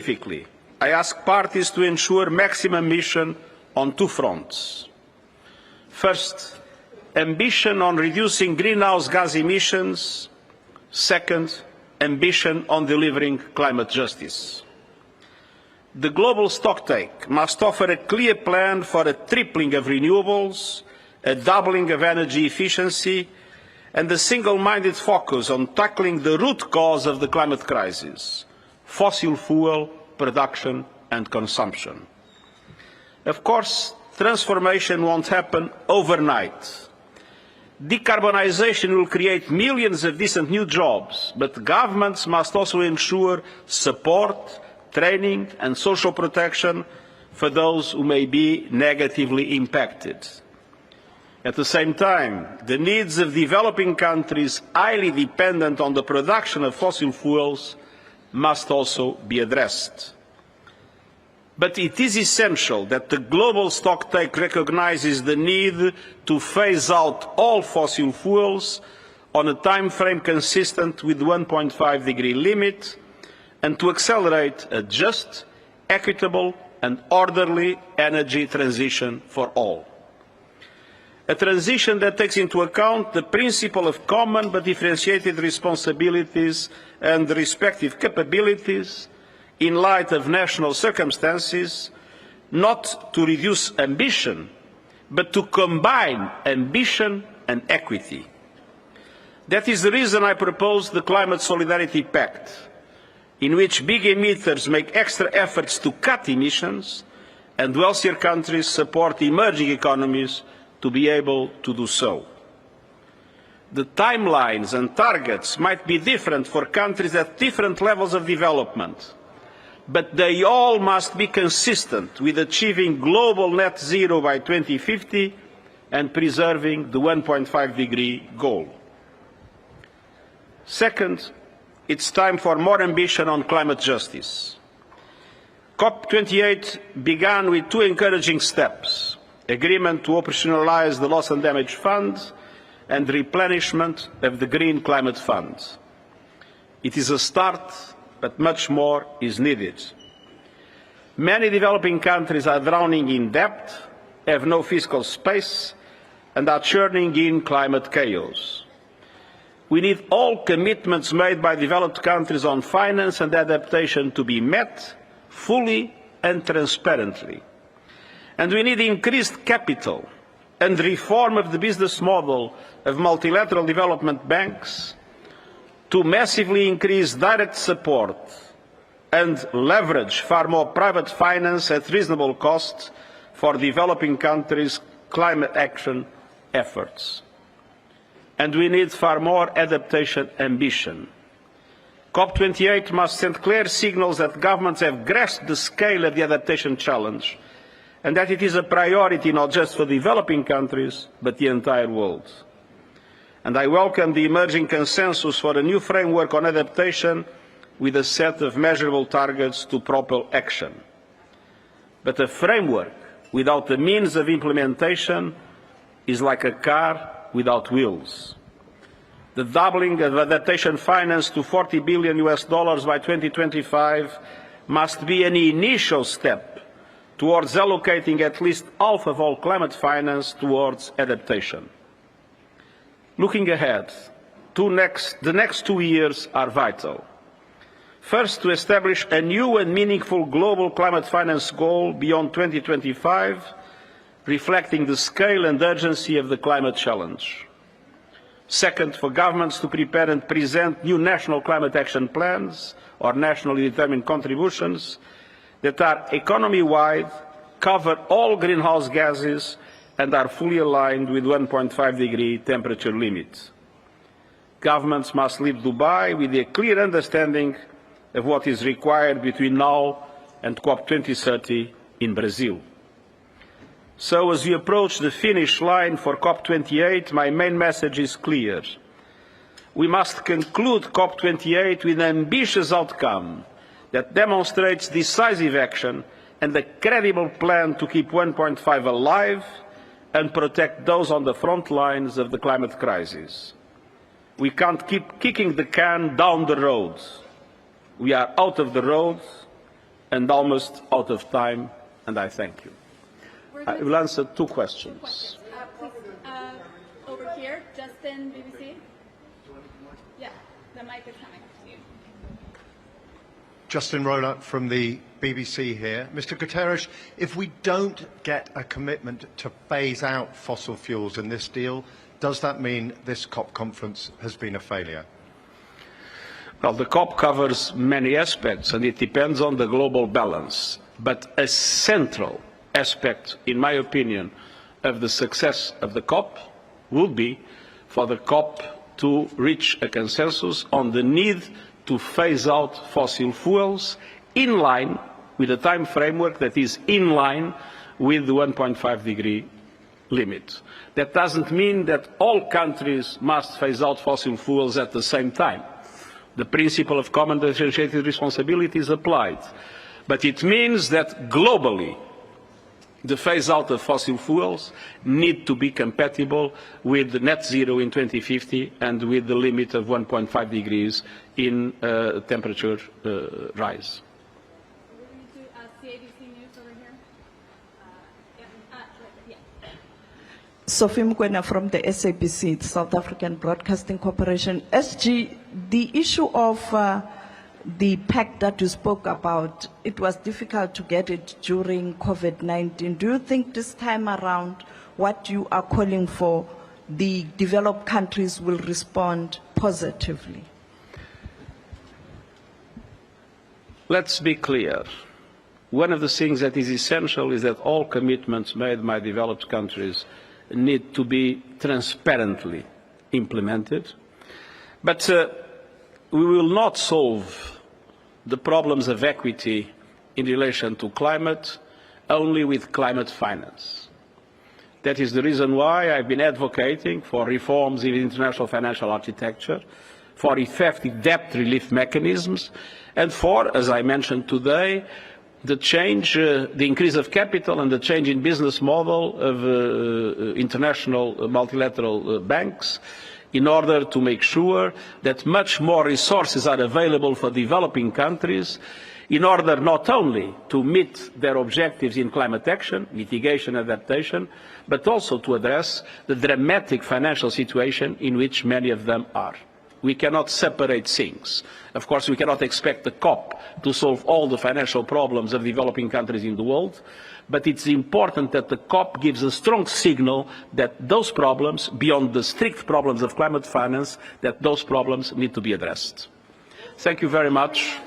Specifically, I ask parties to ensure maximum ambition on two fronts. First, ambition on reducing greenhouse gas emissions. Second, ambition on delivering climate justice. The global stocktake must offer a clear plan for a tripling of renewables, a doubling of energy efficiency, and a single-minded focus on tackling the root cause of the climate crisis: fossil fuel production and consumption. Of course, transformation won't happen overnight. Decarbonisation will create millions of decent new jobs, but governments must also ensure support, training and social protection for those who may be negatively impacted. At the same time, the needs of developing countries highly dependent on the production of fossil fuels must also be addressed. But it is essential that the global stocktake recognises the need to phase out all fossil fuels on a time frame consistent with the 1.5-degree limit and to accelerate a just, equitable and orderly energy transition for all. A transition that takes into account the principle of common but differentiated responsibilities and respective capabilities in light of national circumstances, not to reduce ambition, but to combine ambition and equity. That is the reason I propose the Climate Solidarity Pact, in which big emitters make extra efforts to cut emissions and wealthier countries support emerging economies to be able to do so. The timelines and targets might be different for countries at different levels of development, but they all must be consistent with achieving global net zero by 2050 and preserving the 1.5-degree goal. Second, it's time for more ambition on climate justice. COP28 began with two encouraging steps: agreement to operationalise the Loss and Damage Fund and replenishment of the Green Climate Fund. It is a start, but much more is needed. Many developing countries are drowning in debt, have no fiscal space, and are churning in climate chaos. We need all commitments made by developed countries on finance and adaptation to be met fully and transparently. And we need increased capital and reform of the business model of multilateral development banks to massively increase direct support and leverage far more private finance at reasonable cost for developing countries' climate action efforts. And we need far more adaptation ambition. COP28 must send clear signals that governments have grasped the scale of the adaptation challenge and that it is a priority not just for developing countries, but the entire world. And I welcome the emerging consensus for a new framework on adaptation with a set of measurable targets to propel action. But a framework without the means of implementation is like a car without wheels. The doubling of adaptation finance to $40 billion by 2025 must be an initial step towards allocating at least half of all climate finance towards adaptation. Looking ahead, the next 2 years are vital. First, to establish a new and meaningful global climate finance goal beyond 2025, reflecting the scale and urgency of the climate challenge. Second, for governments to prepare and present new national climate action plans or nationally determined contributions that are economy-wide, cover all greenhouse gases and are fully aligned with 1.5-degree temperature limit. Governments must leave Dubai with a clear understanding of what is required between now and COP2030 in Brazil. So as we approach the finish line for COP28, my main message is clear. We must conclude COP28 with an ambitious outcome that demonstrates decisive action and a credible plan to keep 1.5 alive and protect those on the front lines of the climate crisis. We can't keep kicking the can down the road. We are out of the road. and almost out of time, and I thank you. I will answer two questions. Please, over here, Justin, BBC. Yeah, the mic is coming to you. Justin Roller from the BBC here. Mr. Guterres, if we don't get a commitment to phase out fossil fuels in this deal, does that mean this COP conference has been a failure? Well, the COP covers many aspects, and it depends on the global balance. But a central aspect, in my opinion, of the success of the COP would be for the COP to reach a consensus on the need to phase out fossil fuels in line with a time framework that is in line with the 1.5 degree limit. That doesn't mean that all countries must phase out fossil fuels at the same time. The principle of common differentiated responsibility is applied. But it means that globally, the phase-out of fossil fuels need to be compatible with the net zero in 2050 and with the limit of 1.5 degrees in temperature rise. We're going to CABC News over here. Sophie Mkwena from the SABC, South African Broadcasting Corporation. SG, the issue of the pact that you spoke about, it was difficult to get it during COVID-19. Do you think this time around what you are calling for, the developed countries will respond positively? Let's be clear. One of the things that is essential is that all commitments made by developed countries need to be transparently implemented. But we will not solve the problems of equity in relation to climate only with climate finance. That is the reason why I've been advocating for reforms in international financial architecture, for effective debt relief mechanisms, and for, as I mentioned today, the change, the increase of capital and the change in business model of international multilateral banks, in order to make sure that much more resources are available for developing countries, in order not only to meet their objectives in climate action, mitigation, adaptation, but also to address the dramatic financial situation in which many of them are. We cannot separate things. Of course, we cannot expect the COP to solve all the financial problems of developing countries in the world, but it's important that the COP gives a strong signal that those problems, beyond the strict problems of climate finance, that those problems need to be addressed. Thank you very much.